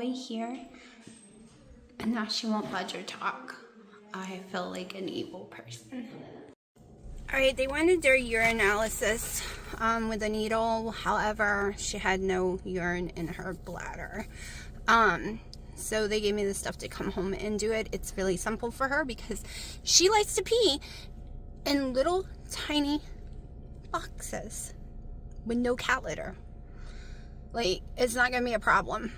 way here, and now she won't budge or talk. I feel like an evil person. Alright, they wanted their urinalysis with a needle. However, she had no urine in her bladder. So they gave me the stuff to come home and do it. It's really simple for her because she likes to pee in little tiny boxes with no cat litter. Like, it's not going to be a problem.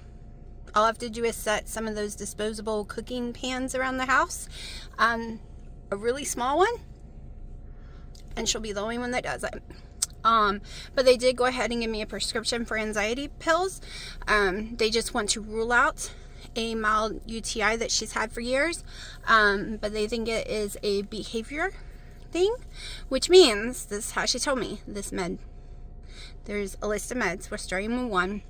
All I have to do is set some of those disposable cooking pans around the house. A really small one. And she'll be the only one that does it. But they did go ahead and give me a prescription for anxiety pills. They just want to rule out a mild UTI that she's had for years. But they think it is a behavior thing, which means, this is how she told me, this med. There's a list of meds. We're starting with one.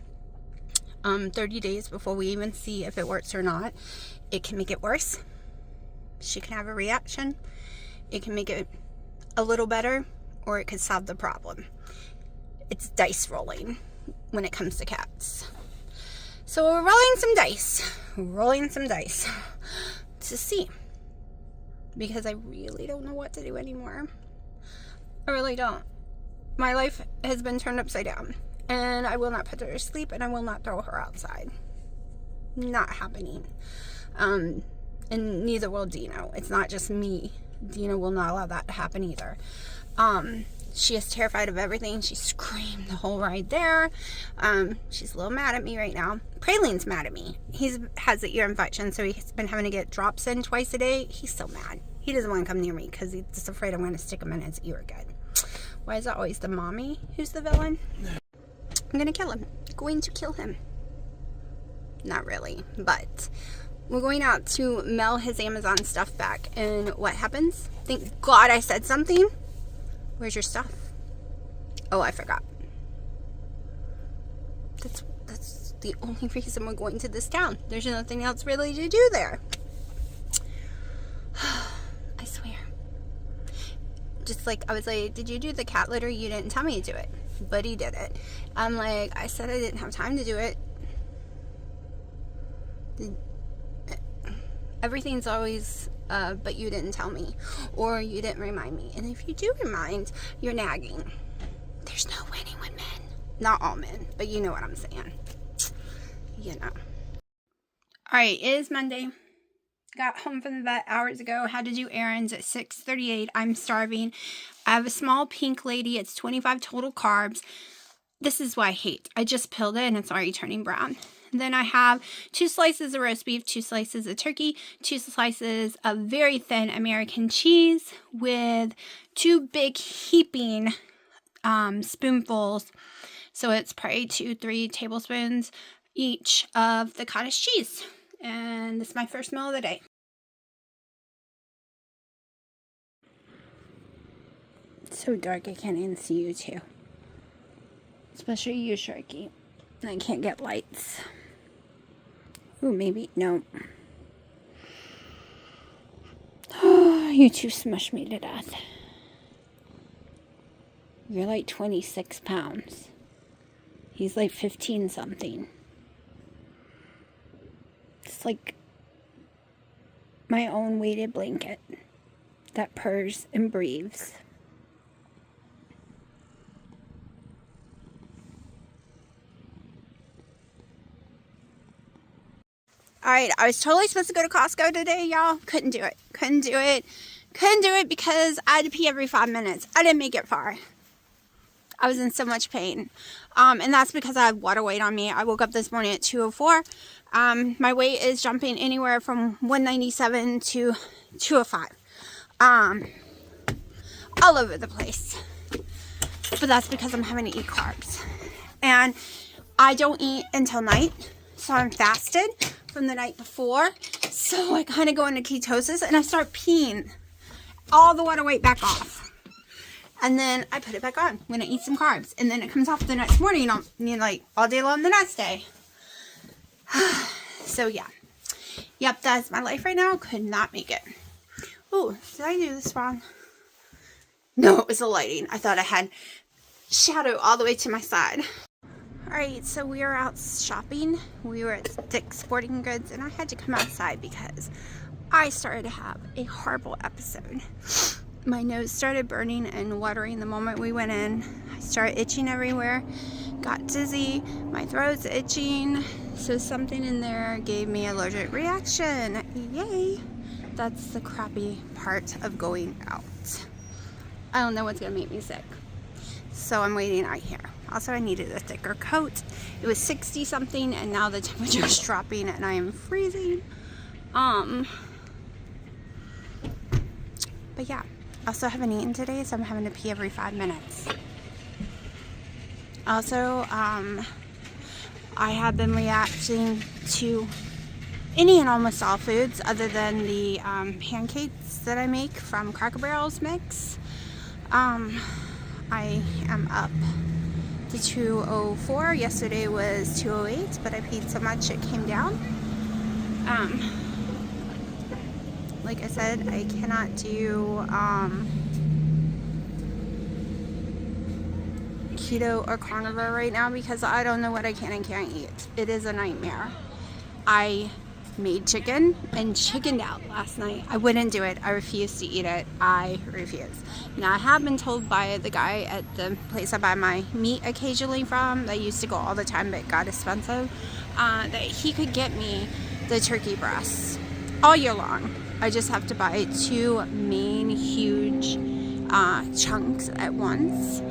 30 days before we even see if it works or not. It can make it worse. She can have a reaction. It can make it a little better, or it could solve the problem. It's dice rolling when it comes to cats. So we're rolling some dice to see, because I really don't know what to do anymore. I really don't. My life has been turned upside down, and I will not put her to sleep, and I will not throw her outside. Not happening. And neither will Dino. It's not just me. Dino will not allow that to happen either. She is terrified of everything. She screamed the whole ride there. She's a little mad at me right now. Praline's mad at me. He has an ear infection, so he's been having to get drops in twice a day. He's so mad. He doesn't want to come near me because he's just afraid I'm going to stick him in his ear again. Why is it always the mommy who's the villain? I'm going to kill him. Going to kill him. Not really, but we're going out to mail his Amazon stuff back. And what happens? Thank God I said something. Where's your stuff? Oh, I forgot. That's the only reason we're going to this town. There's nothing else really to do there. I swear. Just like, I was like, did you do the cat litter? You didn't tell me to do it. But he did it. I'm like, I said I didn't have time to do it. Everything's always, but you didn't tell me, or you didn't remind me. And if you do remind, you're nagging. There's no winning with men. Not all men, but you know what I'm saying. You know. Alright, it is Monday. Got home from the vet hours ago. Had to do errands at 6:38. I'm starving. I have a small pink lady. It's 25 total carbs. This is what I hate. I just peeled it and it's already turning brown. Then I have 2 slices of roast beef, 2 slices of turkey, 2 slices of very thin American cheese with 2 big heaping spoonfuls. So it's probably 2-3 tablespoons each of the cottage cheese. And this is my first meal of the day. It's so dark I can't even see you two. Especially you, Sharky. I can't get lights. Ooh, maybe. No. Oh, you two smushed me to death. You're like 26 pounds. He's like 15 something. It's like my own weighted blanket that purrs and breathes. Alright, I was totally supposed to go to Costco today, y'all. Couldn't do it. Couldn't do it because I had to pee every 5 minutes. I didn't make it far. I was in so much pain. And that's because I had water weight on me. I woke up this morning at 2:04. My weight is jumping anywhere from 197 to 205. All over the place. But that's because I'm having to eat carbs. And I don't eat until night. So I'm fasted from the night before. So I kind of go into ketosis and I start peeing all the water weight back off. And then I put it back on when I eat some carbs. And then it comes off the next morning, like all day long the next day. So yeah. Yep, that's my life right now. Could not make it. Oh, did I do this wrong? No, it was the lighting. I thought I had shadow all the way to my side. Alright, so we were out shopping. We were at Dick's Sporting Goods, and I had to come outside because I started to have a horrible episode. My nose started burning and watering the moment we went in. I started itching everywhere, got dizzy, my throat's itching, so something in there gave me an allergic reaction. Yay! That's the crappy part of going out. I don't know what's gonna make me sick, so I'm waiting out here. Also, I needed a thicker coat. It was 60 something, and now the temperature is dropping and I am freezing. But yeah, I also haven't eaten today, so I'm having to pee every 5 minutes. Also, I have been reacting to any and almost all foods other than the pancakes that I make from Cracker Barrel's mix. I am up to 204. Yesterday was 208, but I peed so much it came down. Like I said, I cannot do keto or carnivore right now because I don't know what I can and can't eat. It is a nightmare. I made chicken and chickened out last night. I wouldn't do it. I refuse to eat it. I refuse. Now, I have been told by the guy at the place I buy my meat occasionally from, that used to go all the time but got expensive, that he could get me the turkey breasts all year long. I just have to buy 2 main huge chunks at once,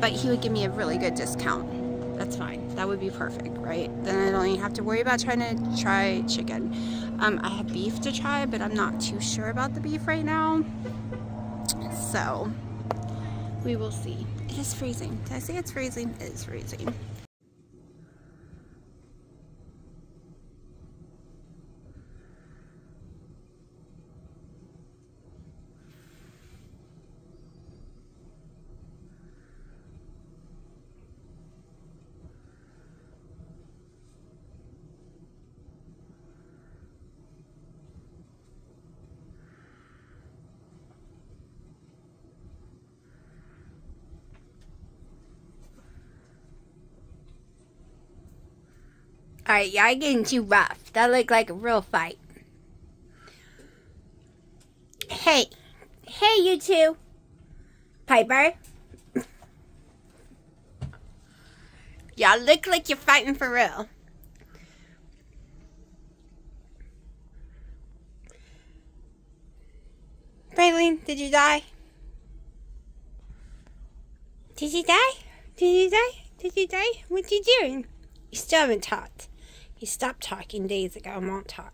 but he would give me a really good discount. That's fine. That would be perfect, right? Then I don't even have to worry about trying to try chicken. I have beef to try, but I'm not too sure about the beef right now. So, we will see. It is freezing. Did I say it's freezing? It is freezing. Alright, y'all getting too rough. That looked like a real fight. Hey. Hey, you two. Piper. Y'all look like you're fighting for real. Praline, did you die? Did you die? Did you die? Did you die? What you doing? You still haven't talked. You stopped talking days ago and won't talk.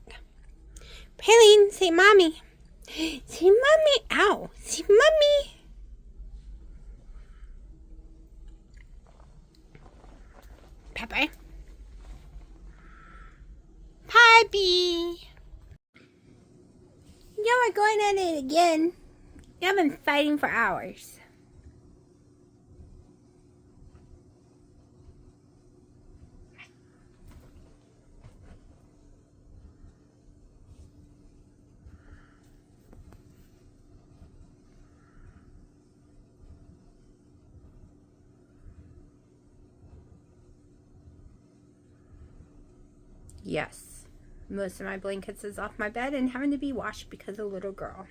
Praline, say mommy. Say mommy. Ow. Say mommy. Pepper. Puppy. Y'all are going at it again. Y'all been fighting for hours. Yes, most of my blankets is off my bed and having to be washed because of little girl.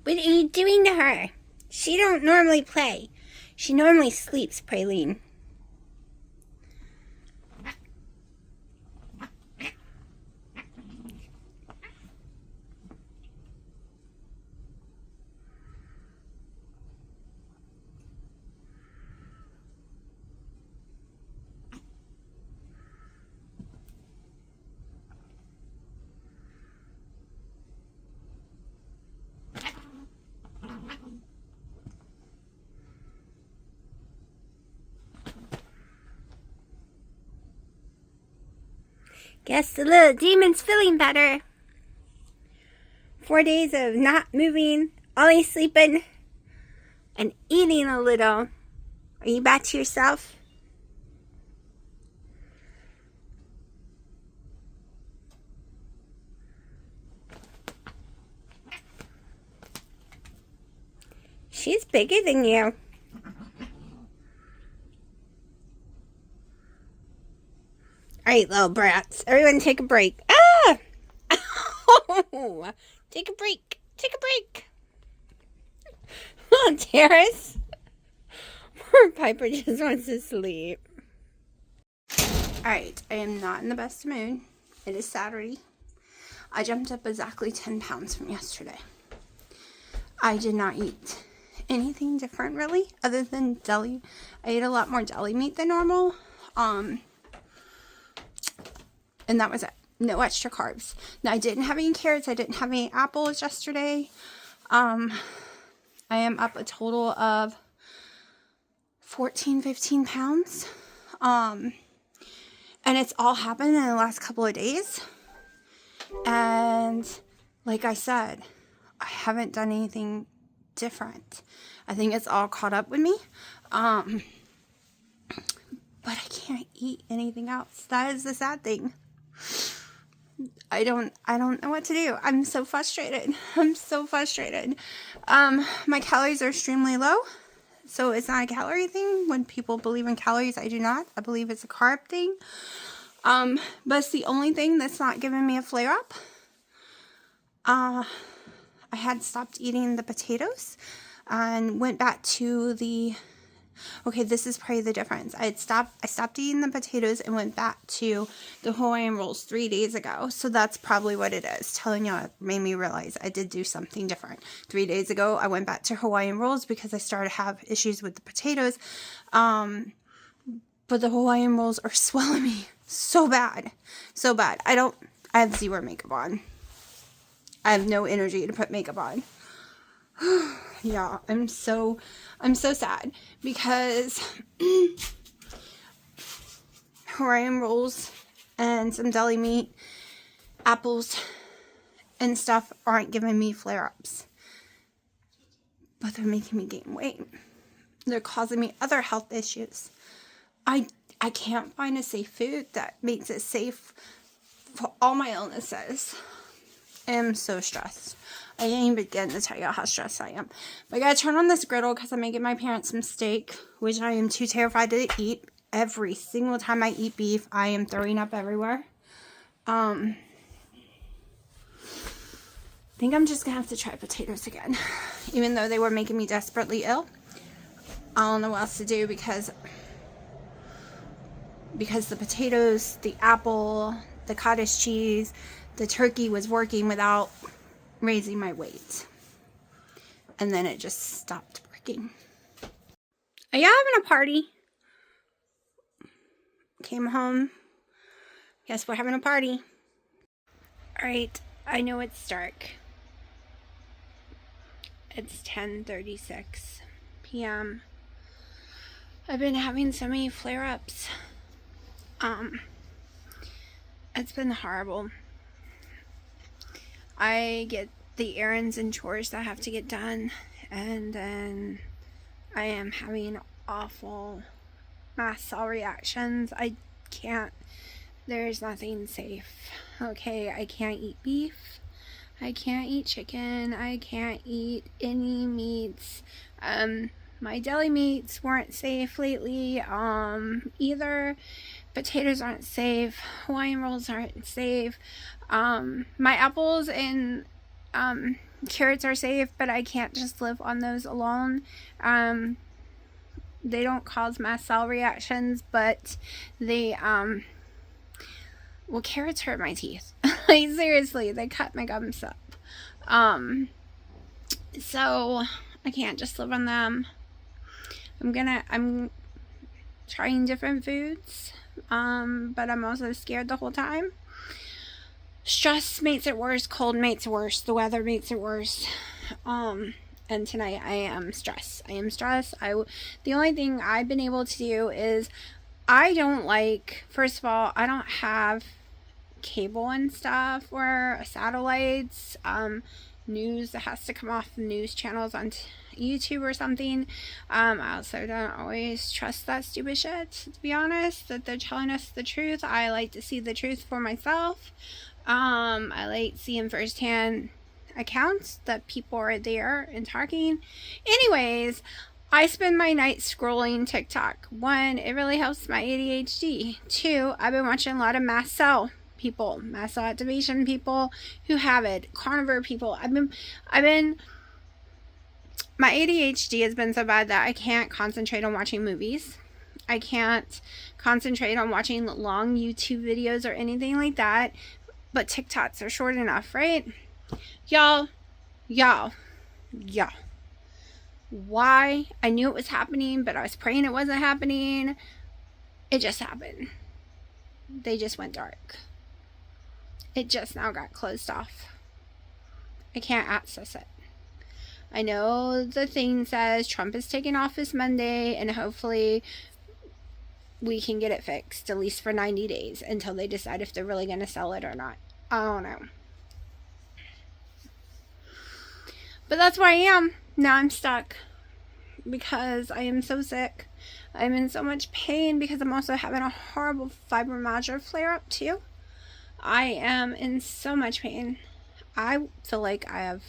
What are you doing to her? She don't normally play. She normally sleeps, Praline. Guess the little demon's feeling better. 4 days of not moving, only sleeping, and eating a little. Are you back to yourself? She's bigger than you. Alright, little brats. Everyone take a break. Ah! Oh, take a break. Take a break. Oh, Terrace. Poor Piper just wants to sleep. Alright, I am not in the best mood. It is Saturday. I jumped up exactly 10 pounds from yesterday. I did not eat anything different really, other than deli. I ate a lot more deli meat than normal. And that was it. No extra carbs. Now, I didn't have any carrots. I didn't have any apples yesterday. I am up a total of 14, 15 pounds. And it's all happened in the last couple of days. And like I said, I haven't done anything different. I think it's all caught up with me. But I can't eat anything else. That is the sad thing. I don't know what to do. I'm so frustrated. I'm so frustrated. My calories are extremely low. So it's not a calorie thing. When people believe in calories, I do not. I believe it's a carb thing. But it's the only thing that's not giving me a flare up. I had stopped eating the potatoes and went back to the, okay, this is probably the difference. I stopped eating the potatoes and went back to the Hawaiian rolls 3 days ago. So that's probably what it is. Telling you, it made me realize I did do something different. 3 days ago, I went back to Hawaiian rolls because I started to have issues with the potatoes. But the Hawaiian rolls are swelling me so bad. So bad. I have zero makeup on. I have no energy to put makeup on. Yeah, I'm so sad because Hawaiian rolls and some deli meat, apples, and stuff aren't giving me flare-ups. But they're making me gain weight. They're causing me other health issues. I can't find a safe food that makes it safe for all my illnesses. I am so stressed. I can't even begin to tell you how stressed I am. But I gotta turn on this griddle because I'm making my parents some steak, which I am too terrified to eat. Every single time I eat beef, I am throwing up everywhere. I think I'm just gonna have to try potatoes again. Even though they were making me desperately ill. I don't know what else to do because the potatoes, the apple, the cottage cheese, the turkey was working without raising my weight. And then it just stopped working. Are y'all having a party? Came home. Guess we're having a party. Alright, I know it's dark. It's 10:36 p.m. I've been having so many flare-ups. It's been horrible. I get the errands and chores that have to get done, and then I am having awful mast cell reactions. I can't, there's nothing safe. Okay, I can't eat beef. I can't eat chicken. I can't eat any meats. My deli meats weren't safe lately, either. Potatoes aren't safe. Hawaiian rolls aren't safe. My apples and carrots are safe, but I can't just live on those alone. They don't cause mast cell reactions, but they, well, carrots hurt my teeth. Like, seriously, they cut my gums up. So I can't just live on them. I'm trying different foods, but I'm also scared the whole time. Stress makes it worse. Cold makes it worse. The weather makes it worse. And tonight I am stressed. I am stressed. The only thing I've been able to do is, I don't like, first of all, I don't have cable and stuff, or satellites, news that has to come off the news channels on YouTube or something. I also don't always trust that stupid shit, to be honest, that they're telling us the truth. I like to see the truth for myself. I like seeing firsthand accounts that people are there and talking. Anyways, I spend my nights scrolling TikTok. 1, it really helps my ADHD. 2, I've been watching a lot of mast cell people, mast cell activation people who have it, carnivore people. My ADHD has been so bad that I can't concentrate on watching movies. I can't concentrate on watching long YouTube videos or anything like that. But TikToks are short enough, right? Y'all. Why? I knew it was happening, but I was praying it wasn't happening. It just happened. They just went dark. It just now got closed off. I can't access it. I know the thing says Trump is taking office Monday, and hopefully we can get it fixed, at least for 90 days, until they decide if they're really going to sell it or not. I don't know. But that's where I am. Now I'm stuck because I am so sick. I'm in so much pain because I'm also having a horrible fibromyalgia flare-up too. I am in so much pain. I feel like I have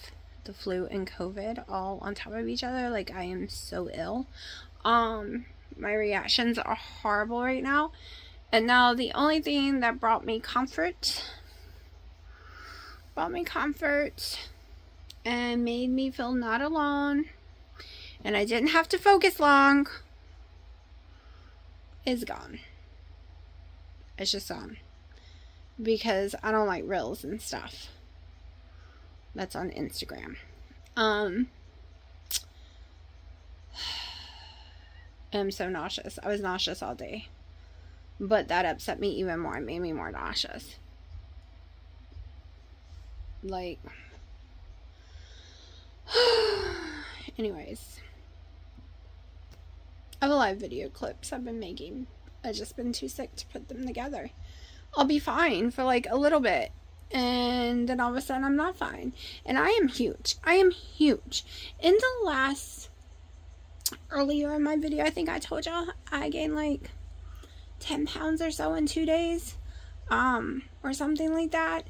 the flu and COVID all on top of each other. Like, I am so ill. My reactions are horrible right now. And now the only thing that brought me comfort and made me feel not alone, and I didn't have to focus long, is gone. It's just gone. Because I don't like reels and stuff. That's on Instagram. I'm so nauseous. I was nauseous all day. But that upset me even more. It made me more nauseous. Like, anyways, I have a live video clips I've been making. I've just been too sick to put them together. I'll be fine for like a little bit, and then all of a sudden I'm not fine. And I am huge. In the last, earlier in my video, I think I told y'all I gained like 10 pounds or so in 2 days, or something like that,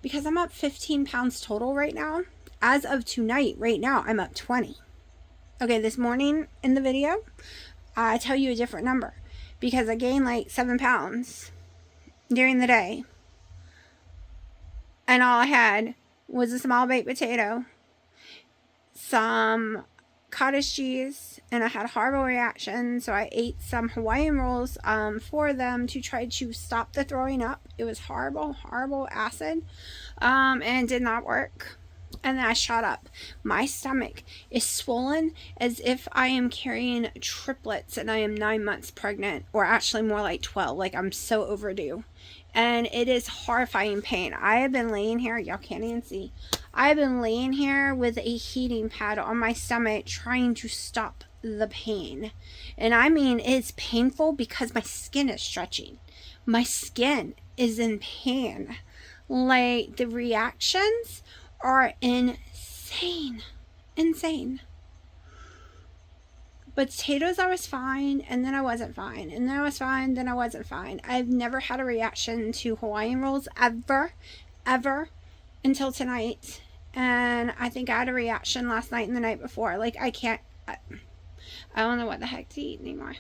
because I'm up 15 pounds total right now. As of tonight, right now, I'm up 20. Okay, this morning in the video, I tell you a different number because I gained like 7 pounds during the day. And all I had was a small baked potato, some cottage cheese, and I had a horrible reaction. So I ate some Hawaiian rolls for them to try to stop the throwing up. It was horrible acid, and it did not work. And then I shot up. My stomach is swollen as if I am carrying triplets and I am 9 months pregnant, or actually more like 12. Like, I'm so overdue. And it is horrifying pain. I have been laying here. Y'all can't even see. I have been laying here with a heating pad on my stomach trying to stop the pain. And I mean, it's painful because my skin is stretching. My skin is in pain. Like, the reactions are insane. But potatoes, I was fine, and then I wasn't fine, and then I was fine, then I wasn't fine. I've never had a reaction to Hawaiian rolls ever until tonight. And I think I had a reaction last night and the night before. Like, I don't know what the heck to eat anymore.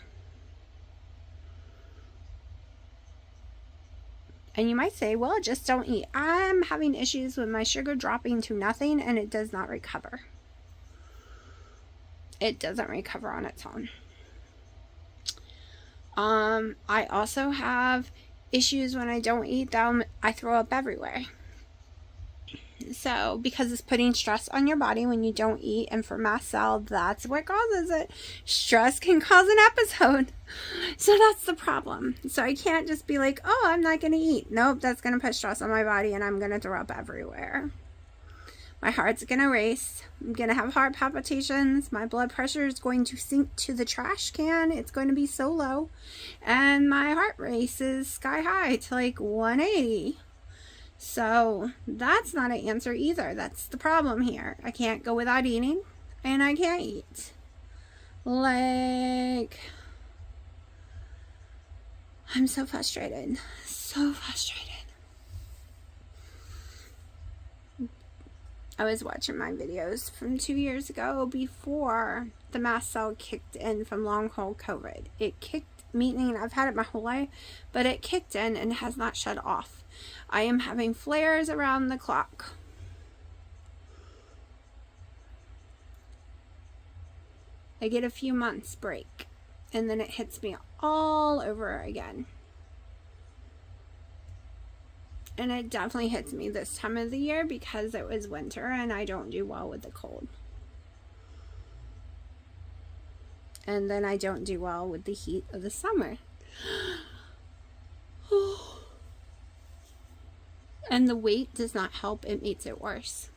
And you might say, well, just don't eat. I'm having issues with my sugar dropping to nothing, and it does not recover. It doesn't recover on its own. I also have issues when I don't eat them. I throw up everywhere. So, because it's putting stress on your body when you don't eat, and for mast cell, that's what causes it. Stress can cause an episode. So that's the problem. So I can't just be like, oh, I'm not going to eat. Nope, that's going to put stress on my body, and I'm going to throw up everywhere. My heart's going to race. I'm going to have heart palpitations. My blood pressure is going to sink to the trash can. It's going to be so low. And my heart race is sky high to like 180. So that's not an answer either. That's the problem here. I can't go without eating, and I can't eat. Like, I'm so frustrated. So frustrated. I was watching my videos from 2 years ago before the mast cell kicked in from long haul COVID. It kicked, meaning I've had it my whole life, but it kicked in and has not shut off. I am having flares around the clock. I get a few months break, and then it hits me all over again. And it definitely hits me this time of the year because it was winter and I don't do well with the cold. And then I don't do well with the heat of the summer. And the weight does not help, it makes it worse.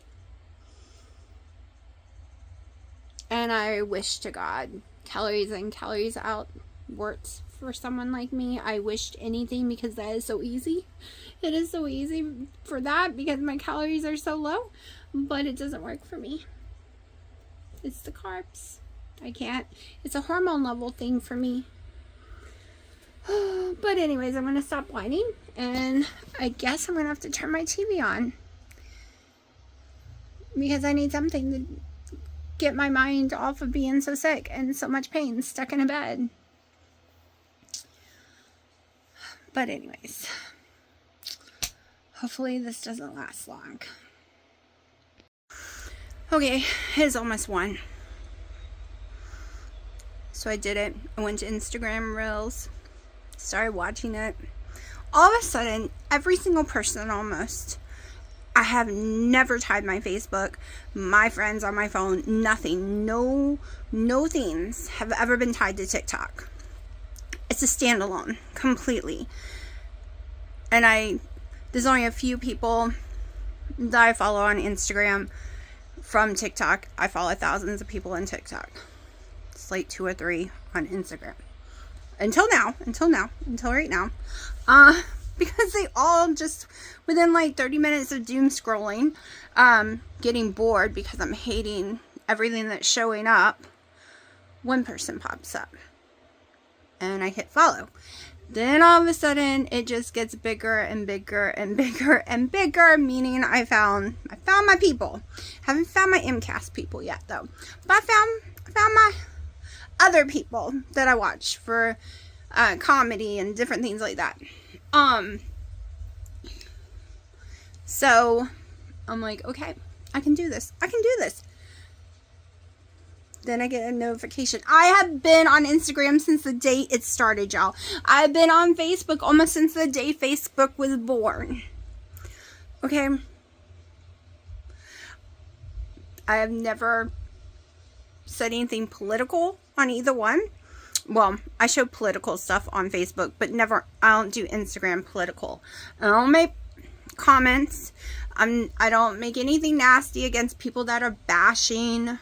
And I wish to God calories in, calories out works for someone like me. I wished anything, because that is so easy. It is so easy for that because my calories are so low, but it doesn't work for me. It's the carbs. I can't. It's a hormone level thing for me. But anyways, I'm going to stop whining, and I guess I'm going to have to turn my TV on because I need something to get my mind off of being so sick and so much pain, stuck in a bed. But anyways, hopefully this doesn't last long. Okay, it's almost 1. So I did it. I went to Instagram Reels, started watching it. All of a sudden, every single person almost, I have never tied my Facebook, my friends on my phone, nothing. No things have ever been tied to TikTok. It's a standalone, completely. And there's only a few people that I follow on Instagram from TikTok. I follow thousands of people on TikTok. It's like 2 or 3 on Instagram. Until right now. Because they all just, within like 30 minutes of doom scrolling, getting bored because I'm hating everything that's showing up, one person pops up. And I hit follow. Then all of a sudden it just gets bigger and bigger and bigger and bigger, meaning I found my people. Haven't found my MCAS people yet though. But I found my other people that I watch for comedy and different things like that. So I'm like, okay, I can do this. Then I get a notification. I have been on Instagram since the day it started, y'all. I've been on Facebook almost since the day Facebook was born. Okay? I have never said anything political on either one. Well, I show political stuff on Facebook, but I don't do Instagram political. I don't make comments. I don't make anything nasty against people that are bashing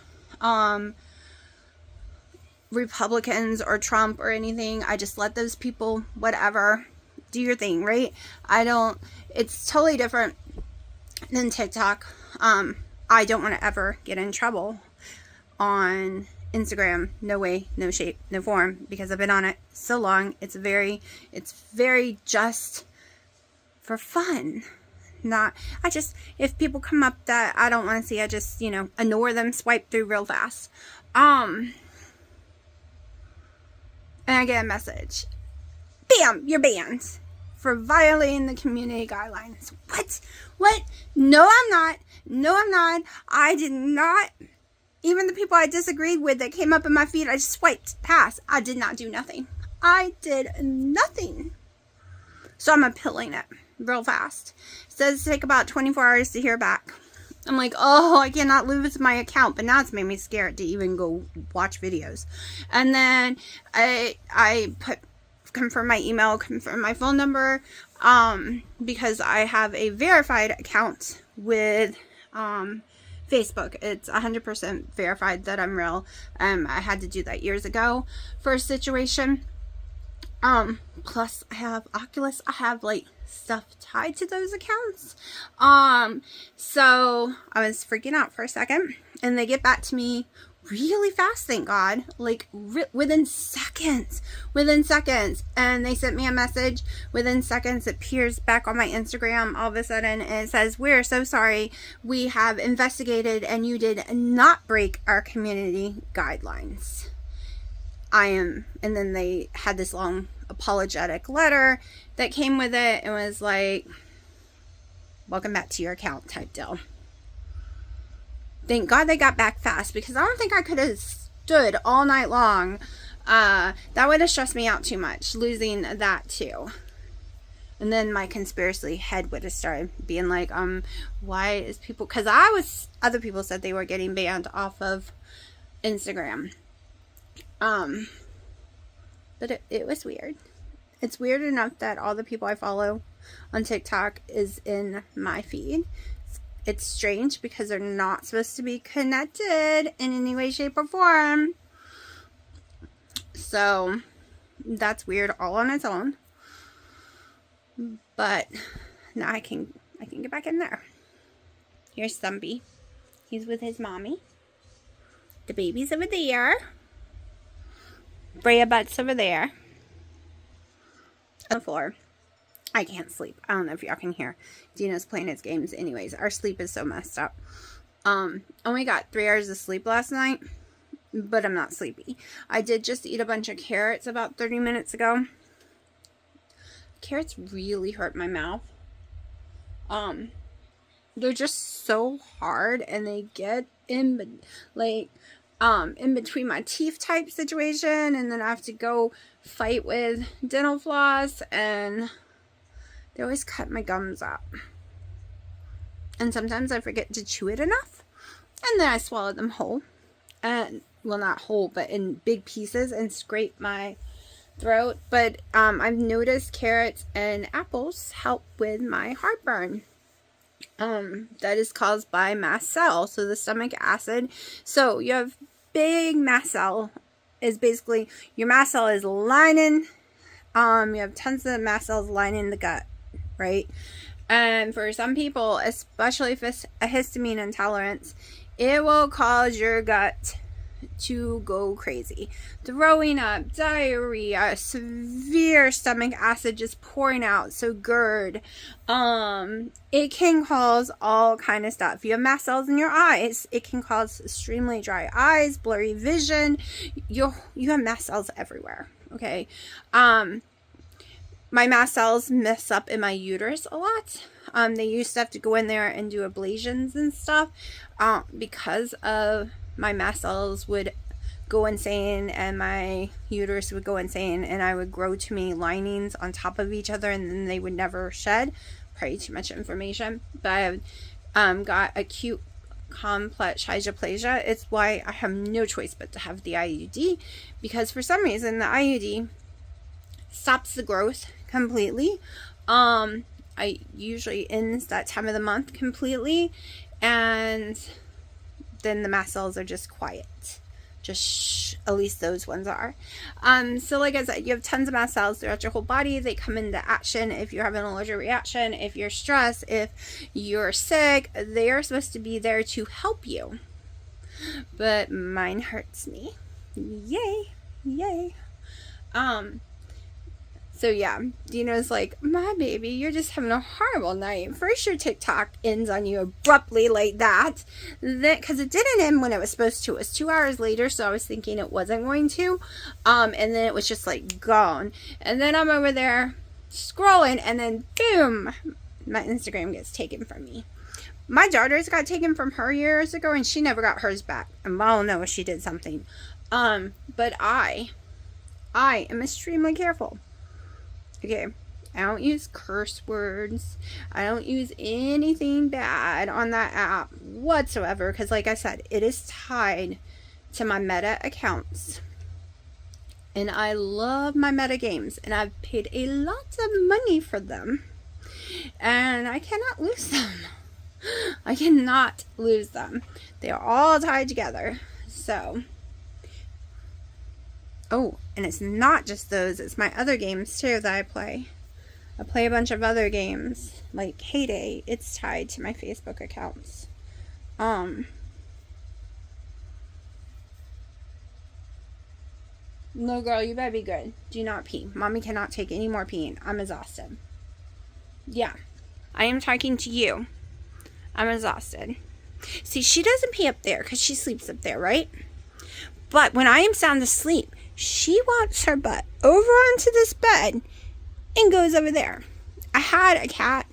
Republicans or Trump or anything. I just let those people, whatever, do your thing, right? It's totally different than TikTok. I don't want to ever get in trouble on Instagram. No way, no shape, no form, because I've been on it so long. It's very just for fun. If people come up that I don't want to see, I just, ignore them, swipe through real fast. And I get a message. Bam! You're banned for violating the community guidelines. What? No, I'm not. I did not. Even the people I disagreed with that came up in my feed, I just swiped past. I did not do nothing. I did nothing. So I'm appealing it real fast. It says take about 24 hours to hear back. I'm like, oh, I cannot lose my account. But now it's made me scared to even go watch videos. And then I confirm my email, confirm my phone number, because I have a verified account with Facebook. It's 100% verified that I'm real. I had to do that years ago for a situation. Plus I have Oculus. I have like stuff tied to those accounts. So I was freaking out for a second, and they get back to me really fast, thank God, like within seconds, and they sent me a message within seconds. It appears back on my Instagram all of a sudden, and it says, "We're so sorry, we have investigated and you did not break our community guidelines." And then they had this long apologetic letter that came with it and was like, "Welcome back to your account" type deal. Thank God they got back fast, because I don't think I could have stood all night long. That would have stressed me out too much, losing that too. And then my conspiracy head would have started being like, why is people, because other people said they were getting banned off of Instagram. But it was weird. It's weird enough that all the people I follow on TikTok is in my feed. It's strange because they're not supposed to be connected in any way, shape, or form. So that's weird all on its own. But now I can get back in there. Here's Stumpy. He's with his mommy. The baby's over there. Brea Butt's over there. On the floor. I can't sleep. I don't know if y'all can hear. Dino's playing his games. Anyways, our sleep is so messed up. Only got 3 hours of sleep last night, but I'm not sleepy. I did just eat a bunch of carrots about 30 minutes ago. Carrots really hurt my mouth. They're just so hard, and they get in between my teeth type situation, and then I have to go fight with dental floss, and they always cut my gums up. And sometimes I forget to chew it enough, and then I swallow them whole. And, well, not whole, but in big pieces, and scrape my throat. But I've noticed carrots and apples help with my heartburn. That is caused by mast cell, so the stomach acid. So you have big mast cell, is basically, your mast cell is lining, you have tons of mast cells lining the gut, right? And for some people, especially if it's a histamine intolerance, it will cause your gut to go crazy. Throwing up, diarrhea, severe stomach acid just pouring out, so GERD. It can cause all kind of stuff. If you have mast cells in your eyes, it can cause extremely dry eyes, blurry vision. You have mast cells everywhere, okay? My mast cells mess up in my uterus a lot. They used to have to go in there and do ablations and stuff because of my mast cells would go insane, and my uterus would go insane, and I would grow too many linings on top of each other, and then they would never shed. Probably too much information, but I've got acute complex hypoplasia. It's why I have no choice but to have the IUD, because for some reason the IUD stops the growth completely. I usually ends that time of the month completely, and then the mast cells are just quiet. Just shh, at least those ones are. So like I said, you have tons of mast cells throughout your whole body. They come into action if you're having an allergic reaction, if you're stressed, if you're sick. They are supposed to be there to help you. But mine hurts me. Yay. Yay. So yeah, Dino's like, "My baby, you're just having a horrible night. First your TikTok ends on you abruptly like that. Then, because it didn't end when it was supposed to. It was 2 hours later, so I was thinking it wasn't going to. And then it was just like gone. And then I'm over there scrolling, and then boom, my Instagram gets taken from me. My daughter's got taken from her years ago, and she never got hers back. And I don't know if she did something. But I am extremely careful. Okay, I don't use curse words. I don't use anything bad on that app whatsoever, because like I said, it is tied to my Meta accounts. And I love my Meta games, and I've paid a lot of money for them. And I cannot lose them. I cannot lose them. They are all tied together. So... oh, and it's not just those, it's my other games too that I play. I play a bunch of other games, like Heyday. It's tied to my Facebook accounts. No, girl, you better be good. Do not pee. Mommy cannot take any more peeing. I'm exhausted. Yeah, I am talking to you. I'm exhausted. See, she doesn't pee up there because she sleeps up there, right? But when I am sound asleep, she walks her butt over onto this bed and goes over there. I had a cat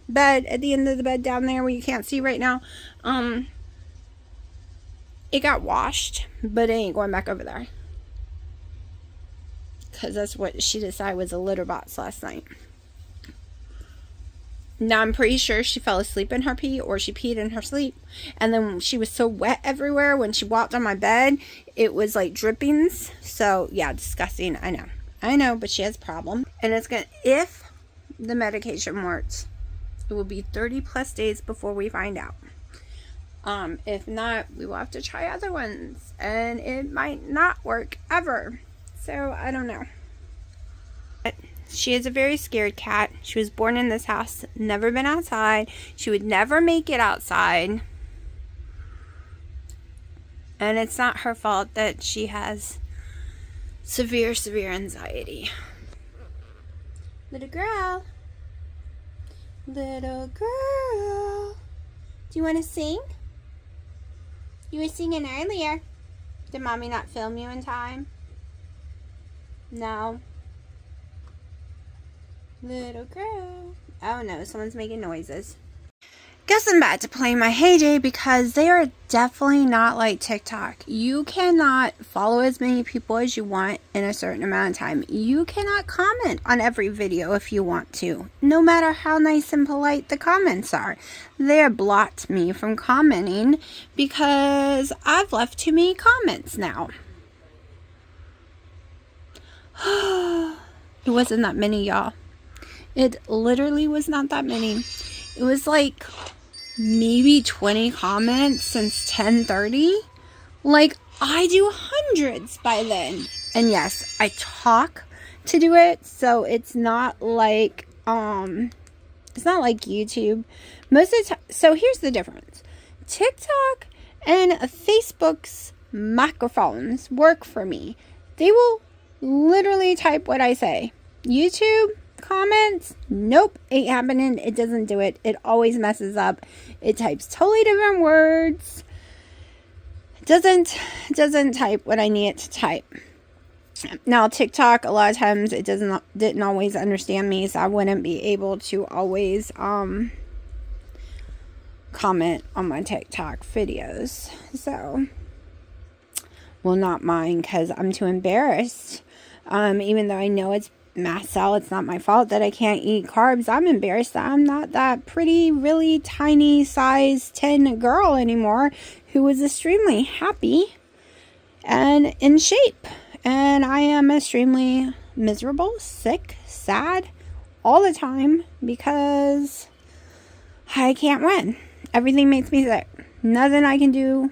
bed at the end of the bed down there where you can't see right now. It got washed, but it ain't going back over there. Because that's what she decided was a litter box last night. Now, I'm pretty sure she fell asleep in her pee, or she peed in her sleep. And then she was so wet everywhere when she walked on my bed, it was like drippings. So, yeah, disgusting. I know, but she has a problem. And it's going to, if the medication works, it will be 30 plus days before we find out. If not, we will have to try other ones. And it might not work ever. So, I don't know. But she is a very scared cat. She was born in this house, never been outside. She would never make it outside. And it's not her fault that she has severe anxiety. Little girl. Little girl. Do you want to sing? You were singing earlier. Did Mommy not film you in time? No. Little girl. Oh no, someone's making noises. Guess I'm about to play my Heyday because they are definitely not like TikTok. You cannot follow as many people as you want in a certain amount of time. You cannot comment on every video if you want to, no matter how nice and polite the comments are. They have blocked me from commenting because I've left too many comments now. It wasn't that many, y'all. It literally was not that many. It was like maybe 20 comments since 10:30. Like, I do hundreds by then. And yes, I talk to do it, so it's not like YouTube. Most of the time, so here's the difference. TikTok and Facebook's microphones work for me. They will literally type what I say. YouTube comments, nope, ain't happening. It doesn't do it. It always messes up. It types totally different words. Doesn't type what I need it to type. Now TikTok, a lot of times it didn't always understand me, so I wouldn't be able to always comment on my TikTok videos. So, well, not mine, because I'm too embarrassed. Even though I know it's mast cell, it's not my fault that I can't eat carbs. I'm embarrassed that I'm not that pretty, really tiny size 10 girl anymore who was extremely happy and in shape. And I am extremely miserable, sick, sad all the time because I can't win. Everything makes me sick. Nothing I can do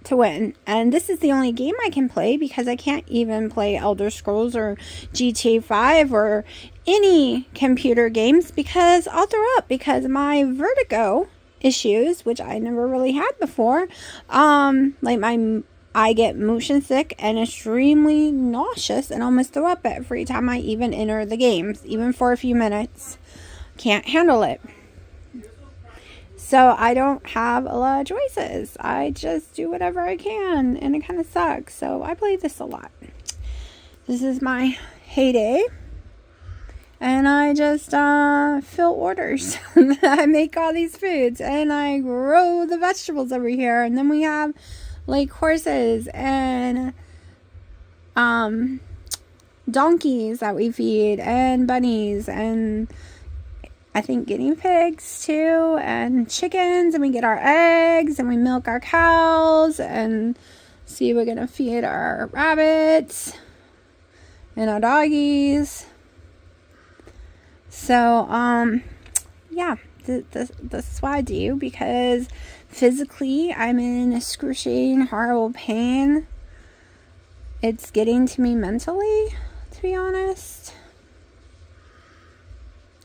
to win. And this is the only game I can play because I can't even play Elder Scrolls or GTA 5 or any computer games because I'll throw up because of my vertigo issues, which I never really had before. I get motion sick and extremely nauseous and almost throw up every time I even enter the games, even for a few minutes. Can't handle it. So I don't have a lot of choices. I just do whatever I can, and it kind of sucks. So I play this a lot. This is my Heyday, and I just fill orders. I make all these foods, and I grow the vegetables over here, and then we have like horses and donkeys that we feed, and bunnies, and I think guinea pigs too, and chickens, and we get our eggs, and we milk our cows, and see, we're gonna feed our rabbits and our doggies. So yeah, this is what I do because physically I'm in excruciating horrible pain. It's getting to me mentally, to be honest.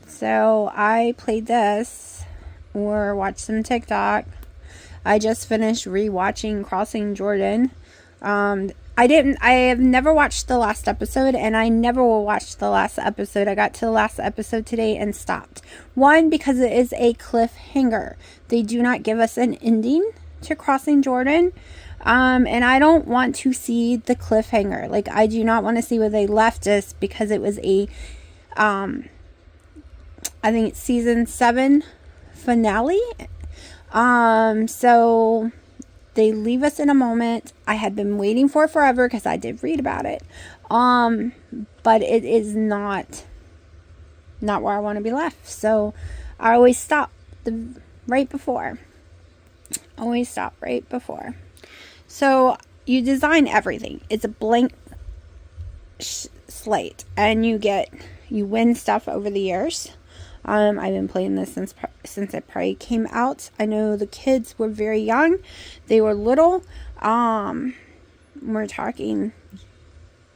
So I played this or watched some TikTok. I just finished rewatching Crossing Jordan. I have never watched the last episode, and I never will watch the last episode. I got to the last episode today and stopped. One, because it is a cliffhanger. They do not give us an ending to Crossing Jordan. And I don't want to see the cliffhanger. Like, I do not want to see where they left us, because it was a, I think it's season 7 finale. So they leave us in a moment. I had been waiting for it forever, because I did read about it. But it is not where I want to be left. So I always stop right before. Always stop right before. So you design everything. It's a blank slate, and you win stuff over the years. I've been playing this since it probably came out. I know the kids were very young. They were little. We're talking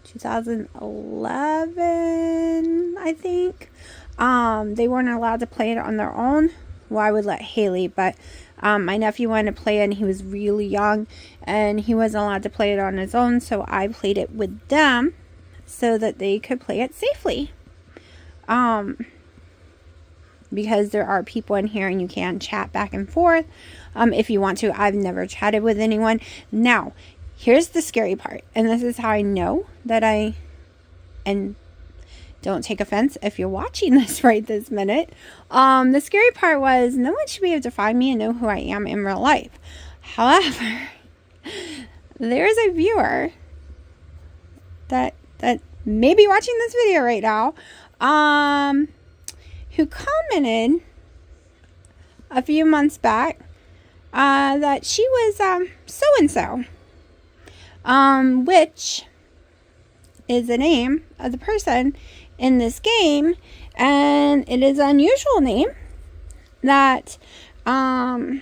2011, I think. They weren't allowed to play it on their own. Well, I would let Haley, but my nephew wanted to play it, and he was really young, and he wasn't allowed to play it on his own, so I played it with them so that they could play it safely. Because there are people in here, and you can chat back and forth if you want to. I've never chatted with anyone. Now, here's the scary part, and this is how I know that and don't take offense if you're watching this right this minute. The scary part was no one should be able to find me and know who I am in real life. However, there is a viewer that may be watching this video right now, who commented a few months back that she was so-and-so, which is the name of the person in this game, and it is an unusual name that it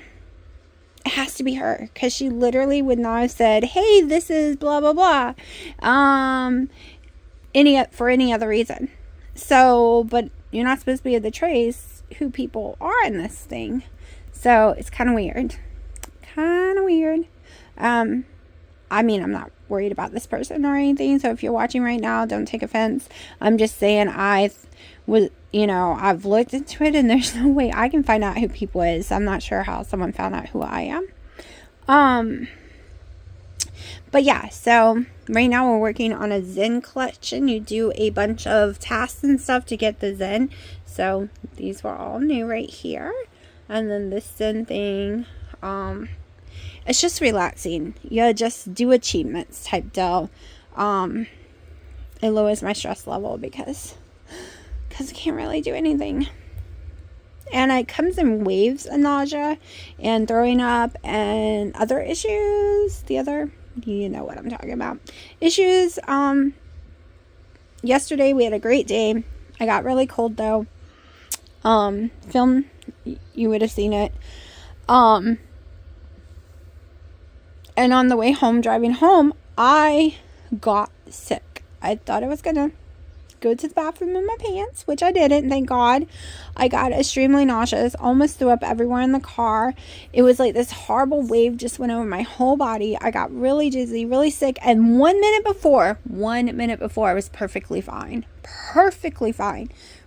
has to be her, because she literally would not have said, hey, this is blah blah blah, for any other reason. So, but you're not supposed to be able to trace who people are in this thing, so it's kind of weird. I mean, I'm not worried about this person or anything, so if you're watching right now, don't take offense. I'm just saying I've looked into it, and there's no way I can find out who people is. I'm not sure how someone found out who I am. But yeah, so right now we're working on a Zen collection. You do a bunch of tasks and stuff to get the Zen. So these were all new right here. And then this Zen thing, it's just relaxing. You just do achievements type deal. It lowers my stress level because I can't really do anything. And it comes in waves of nausea and throwing up and other issues. You know what I'm talking about. Issues. Yesterday we had a great day. I got really cold though. Film, you would have seen it. And on the way home, driving home, I got sick. I thought I was gonna go to the bathroom in my pants, which I didn't, thank God. I got extremely nauseous, almost threw up everywhere in the car. It was like this horrible wave just went over my whole body. I got really dizzy, really sick, and 1 minute before, I was perfectly fine,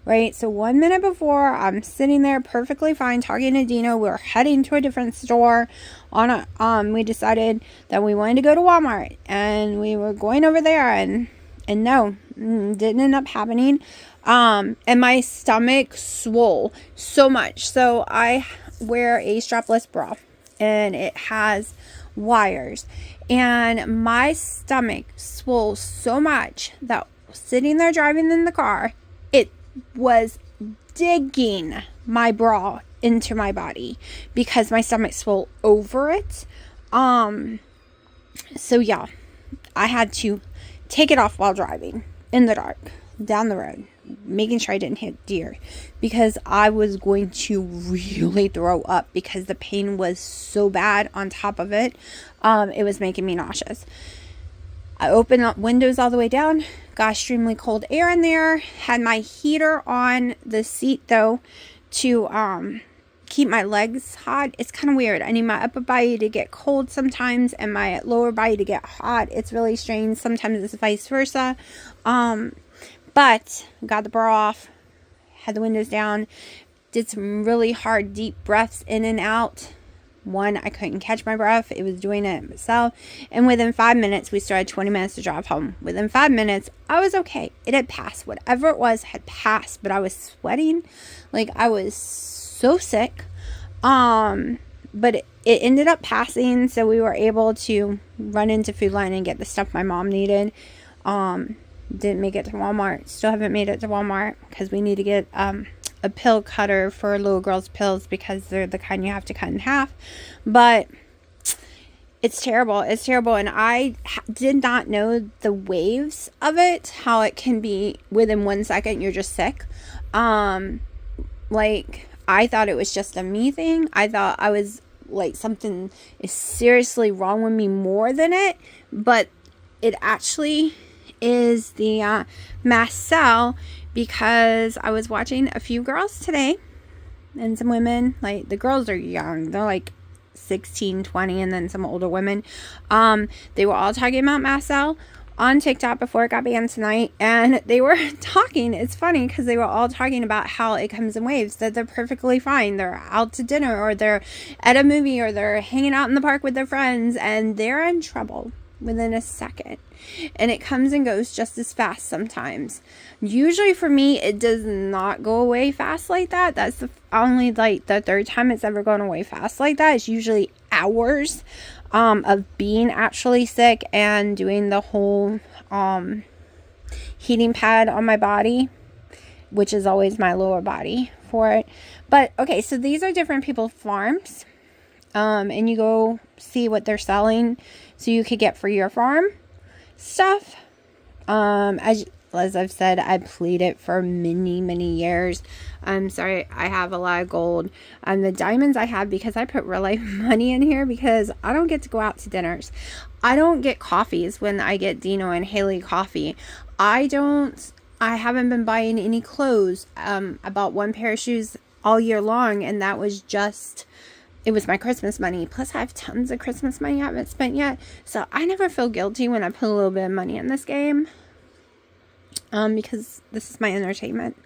right? So 1 minute before, I'm sitting there perfectly fine talking to Dino. We're heading to a different store. We decided that we wanted to go to Walmart, and we were going over there, and no, didn't end up happening. And my stomach swole so much. So I wear a strapless bra, and it has wires, and my stomach swole so much that sitting there driving in the car, it was digging my bra into my body because my stomach swole over it. So yeah, I had to take it off while driving in the dark down the road, making sure I didn't hit deer, because I was going to really throw up because the pain was so bad. On top of it, it was making me nauseous. I opened up windows all the way down, got extremely cold air in there, had my heater on the seat though to keep my legs hot. It's kind of weird. I need my upper body to get cold sometimes and my lower body to get hot. It's really strange. Sometimes it's vice versa. But got the bra off, had the windows down, did some really hard deep breaths in and out. One, I couldn't catch my breath. It was doing it myself. And within 5 minutes, we still had 20 minutes to drive home. Within 5 minutes, I was okay. It had passed. Whatever it was had passed. But I was sweating. Like, I was so sick. But it ended up passing. So we were able to run into Food Line and get the stuff my mom needed. Didn't make it to Walmart. Still haven't made it to Walmart. Because we need to get a pill cutter for little girls' pills because they're the kind you have to cut in half. But it's terrible. It's terrible. And I did not know the waves of it, how it can be within 1 second you're just sick. Like, I thought it was just a me thing. I thought I was like something is seriously wrong with me more than it. But it actually is the mast cell, because I was watching a few girls today and some women. Like, the girls are young, they're like 16, 20, and then some older women. They were all talking about mast cell on TikTok before it got banned tonight, and they were talking, it's funny because they were all talking about how it comes in waves, that they're perfectly fine, they're out to dinner or they're at a movie or they're hanging out in the park with their friends and they're in trouble within a second. And it comes and goes just as fast sometimes. Usually for me, it does not go away fast like that. That's only like the third time it's ever gone away fast like that. It's usually hours of being actually sick and doing the whole heating pad on my body, which is always my lower body for it. But okay, so these are different people's farms. And you go see what they're selling so you could get for your farm stuff. As I've said, I pleaded for many years. I'm sorry, I have a lot of gold. The diamonds I have because I put real life money in here because I don't get to go out to dinners. I don't get coffees when I get Dino and Haley coffee. I haven't been buying any clothes. I bought one pair of shoes all year long, and that was just... it was my Christmas money. Plus, I have tons of Christmas money I haven't spent yet. So, I never feel guilty when I put a little bit of money in this game. Because this is my entertainment.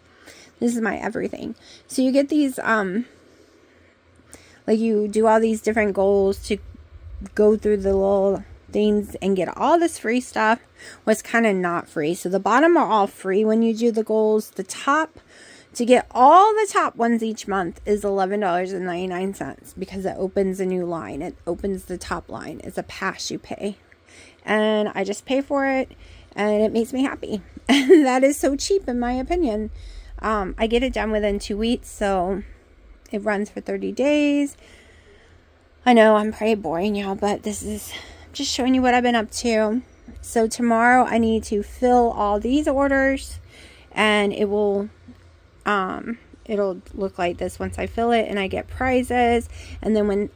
This is my everything. So, you get these, like, you do all these different goals to go through the little things and get all this free stuff. Was kind of not free. So, the bottom are all free when you do the goals. The top... to get all the top ones each month is $11.99 because it opens a new line. It opens the top line. It's a pass you pay. And I just pay for it and it makes me happy. And that is so cheap in my opinion. I get it done within 2 weeks, so it runs for 30 days. I know I'm pretty boring, y'all, but this is just showing you what I've been up to. So tomorrow I need to fill all these orders and it will... it'll look like this once I fill it and I get prizes. And then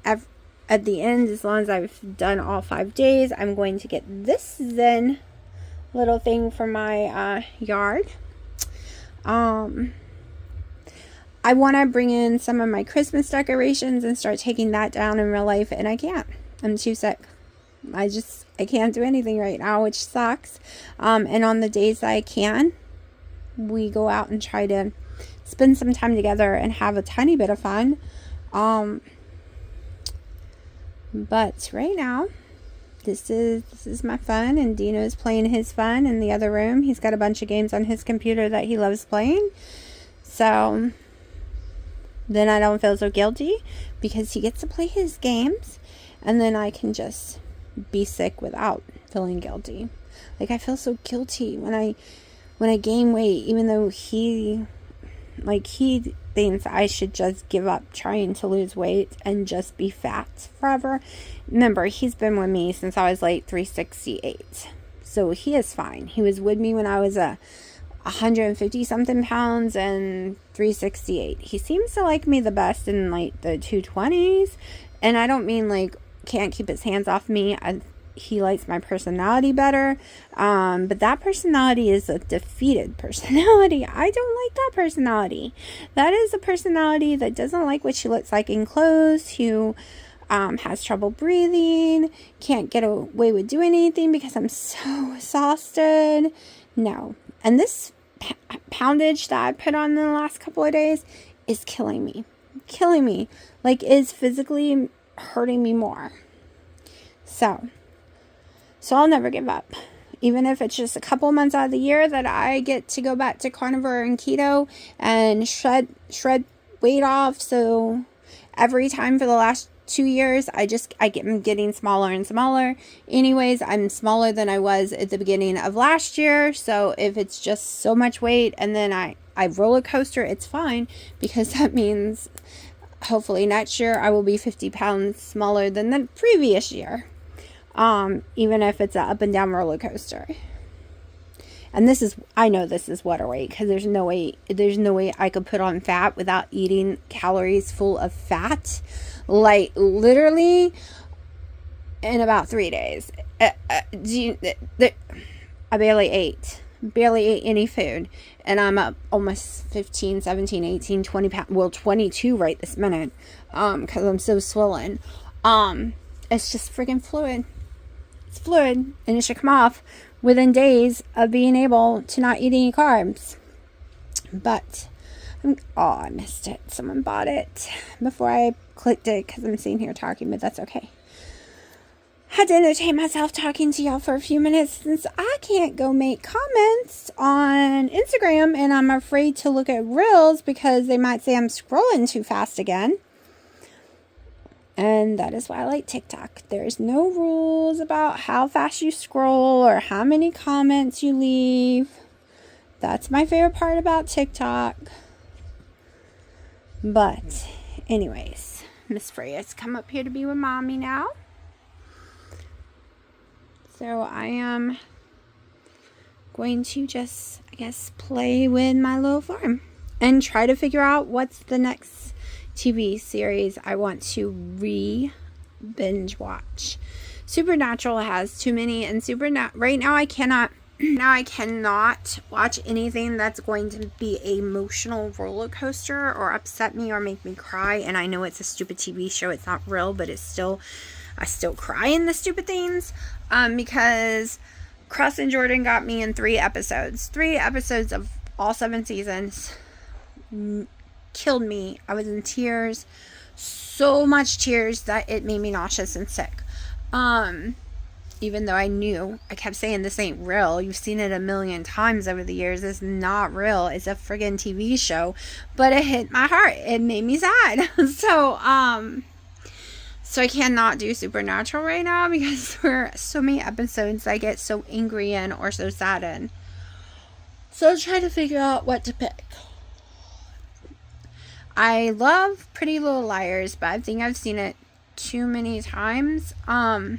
at the end, as long as I've done all 5 days, I'm going to get this Zen little thing for my yard. I want to bring in some of my Christmas decorations and start taking that down in real life, and I can't. I'm too sick. I can't do anything right now, which sucks. And on the days that I can, we go out and try to spend some time together and have a tiny bit of fun. But right now, this is my fun, and Dino's playing his fun in the other room. He's got a bunch of games on his computer that he loves playing. So then I don't feel so guilty because he gets to play his games, and then I can just be sick without feeling guilty. Like, I feel so guilty when I gain weight, even though he thinks I should just give up trying to lose weight and just be fat forever. Remember, he's been with me since I was like 368. So he is fine. He was with me when I was 150 something pounds and 368. He seems to like me the best in like the 220s. And I don't mean like can't keep his hands off me. he likes my personality better. But that personality is a defeated personality. I don't like that personality. That is a personality that doesn't like what she looks like in clothes, who has trouble breathing, can't get away with doing anything because I'm so exhausted. No. And this poundage that I put on in the last couple of days is killing me. Killing me. Like, is physically hurting me more. So I'll never give up. Even if it's just a couple months out of the year that I get to go back to carnivore and keto and shred weight off. So every time for the last 2 years, I'm getting smaller and smaller. Anyways, I'm smaller than I was at the beginning of last year. So if it's just so much weight and then I roller coaster, it's fine, because that means hopefully next year I will be 50 pounds smaller than the previous year. Even if it's an up and down roller coaster. And I know this is water weight, because there's no way I could put on fat without eating calories full of fat. Like, literally in about 3 days. I barely ate any food, and I'm up almost 15, 17, 18, 20 pounds, well, 22 right this minute, because I'm so swollen. It's just freaking fluid. It's fluid, and it should come off within days of being able to not eat any carbs. But I missed it. Someone bought it before I clicked it, because I'm sitting here talking, but that's okay. Had to entertain myself talking to y'all for a few minutes, since I can't go make comments on Instagram, and I'm afraid to look at reels because they might say I'm scrolling too fast again. And that is why I like TikTok. There's no rules about how fast you scroll or how many comments you leave. That's my favorite part about TikTok. But anyways, Miss Freya's come up here to be with Mommy now. So I am going to just, I guess, play with my little farm and try to figure out what's the next TV series I want to binge watch. Supernatural has too many, and right now I cannot watch anything that's going to be an emotional roller coaster or upset me or make me cry. And I know it's a stupid TV show, it's not real, but I still cry in the stupid things, because Cross and Jordan got me in 3 episodes of all 7 seasons. Killed me. I was in tears, so much tears that it made me nauseous and sick. Even though I kept saying this ain't real. You've seen it a million times over the years. It's not real. It's a friggin' TV show. But it hit my heart. It made me sad. So I cannot do Supernatural right now, because there are so many episodes I get so angry in or so sad in. So I'll try to figure out what to pick. I love Pretty Little Liars, but I think I've seen it too many times. I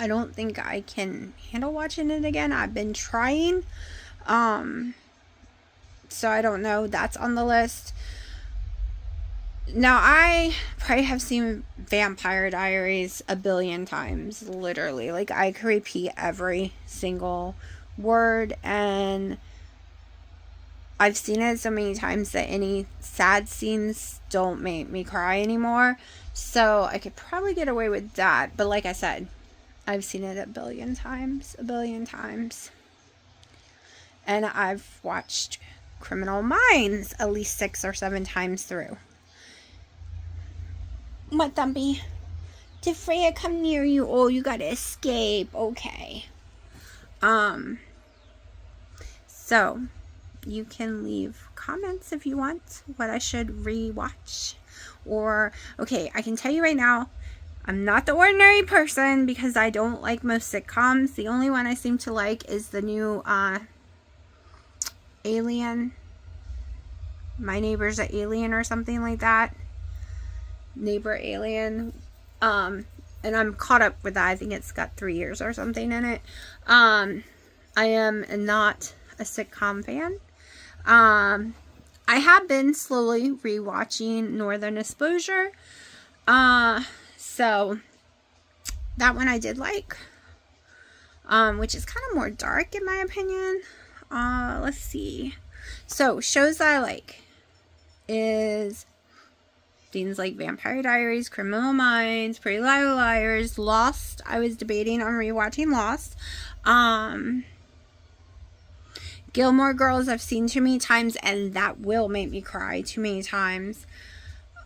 don't think I can handle watching it again. I've been trying. So I don't know. That's on the list. Now, I probably have seen Vampire Diaries a billion times, literally. Like, I could repeat every single word, and I've seen it so many times that any sad scenes don't make me cry anymore. So I could probably get away with that. But like I said, I've seen it a billion times. And I've watched Criminal Minds at least 6 or 7 times through. What, Dumpy? Did Freya come near you? Oh, you gotta escape. Okay. So you can leave comments if you want what I should rewatch. Or, okay, I can tell you right now, I'm not the ordinary person, because I don't like most sitcoms. The only one I seem to like is the new Alien. My Neighbor's an Alien or something like that. Neighbor Alien. And I'm caught up with that. I think it's got 3 years or something in it. I am not a sitcom fan. I have been slowly rewatching Northern Exposure. So That one I did like, which is kind of more dark in my opinion. Let's see. So shows that I like is things like Vampire Diaries, Criminal Minds, Pretty Little Liars, Lost. I was debating on rewatching Lost. Gilmore Girls I've seen too many times, and that will make me cry too many times.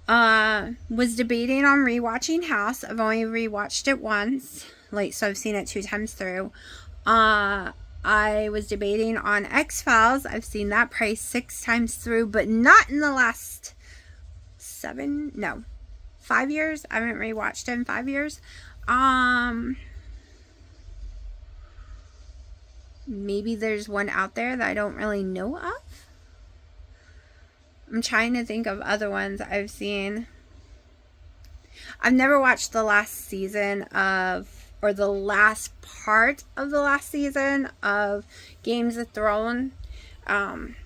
Was debating on rewatching House. I've only rewatched it once, so I've seen it 2 times through. I was debating on X-Files. I've seen that probably 6 times through, but not in the last 5 years. I haven't rewatched it in 5 years. Maybe there's one out there that I don't really know of. I'm trying to think of other ones I've seen. I've never watched the last season or the last part of the last season of Games of Thrones. And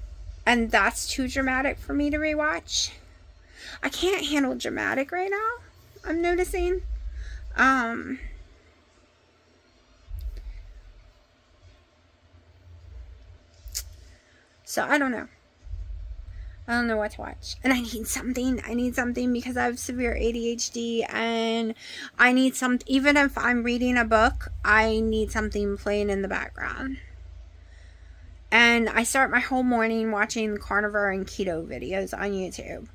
that's too dramatic for me to rewatch. I can't handle dramatic right now, I'm noticing. So I don't know. I don't know what to watch. And I need something because I have severe ADHD, and I need even if I'm reading a book, I need something playing in the background. And I start my whole morning watching carnivore and keto videos on YouTube.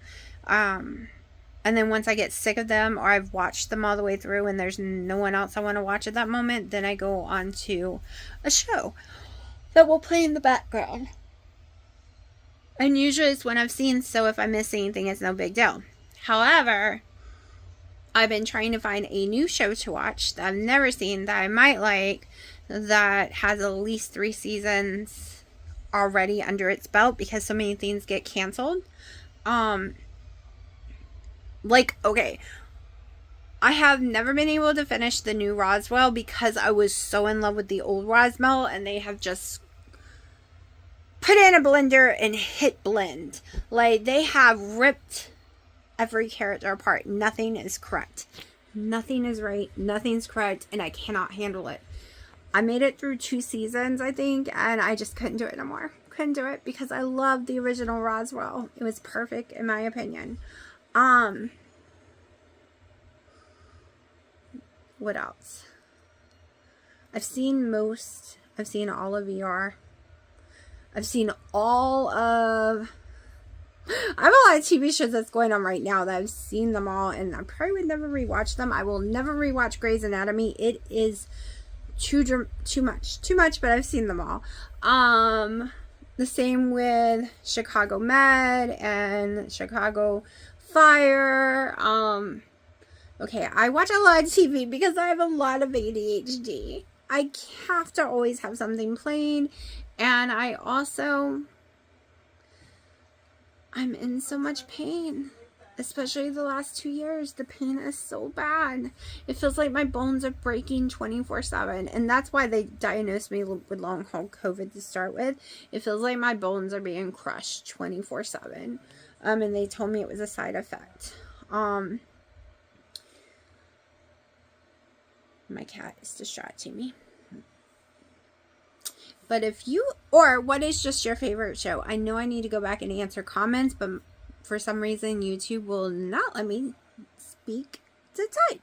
And then once I get sick of them, or I've watched them all the way through and there's no one else I want to watch at that moment, then I go on to a show that will play in the background. And usually it's when I've seen, so if I miss anything, it's no big deal. However, I've been trying to find a new show to watch that I've never seen that I might like, that has at least 3 seasons already under its belt, because so many things get canceled. Okay, I have never been able to finish the new Roswell because I was so in love with the old Roswell, and they have just put it in a blender and hit blend. Like, they have ripped every character apart. Nothing is correct. Nothing is right. Nothing's correct, and I cannot handle it. I made it through 2 seasons, I think, and I just couldn't do it no more. Couldn't do it because I loved the original Roswell. It was perfect in my opinion. What else? I've seen all of ER. I've seen all of... I have a lot of TV shows that's going on right now that I've seen them all, and I probably would never rewatch them. I will never rewatch Grey's Anatomy. It is too much, but I've seen them all. The same with Chicago Med and Chicago Fire. Okay, I watch a lot of TV because I have a lot of ADHD. I have to always have something playing, and I'm in so much pain, especially the last 2 years. The pain is so bad. It feels like my bones are breaking 24/7, and that's why they diagnosed me with long haul COVID to start with. It feels like my bones are being crushed 24/7, and they told me it was a side effect. My cat is distracting me. But what is just your favorite show? I know I need to go back and answer comments, but for some reason YouTube will not let me speak to type.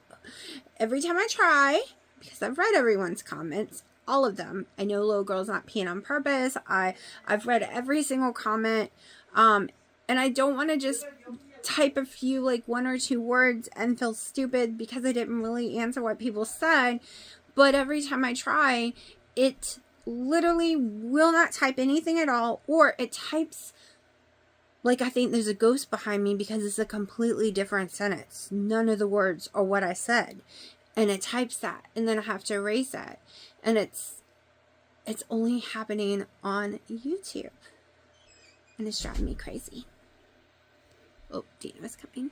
Every time I try, because I've read everyone's comments, all of them. I know Little Girl's Not Peeing on Purpose. I've read every single comment, and I don't want to just type a few, like 1 or 2 words and feel stupid because I didn't really answer what people said. But every time I try, it literally will not type anything at all, or it types like I think there's a ghost behind me because it's a completely different sentence. None of the words are what I said, and it types that, and then I have to erase that, and it's only happening on YouTube, and it's driving me crazy. Oh, Dino's coming.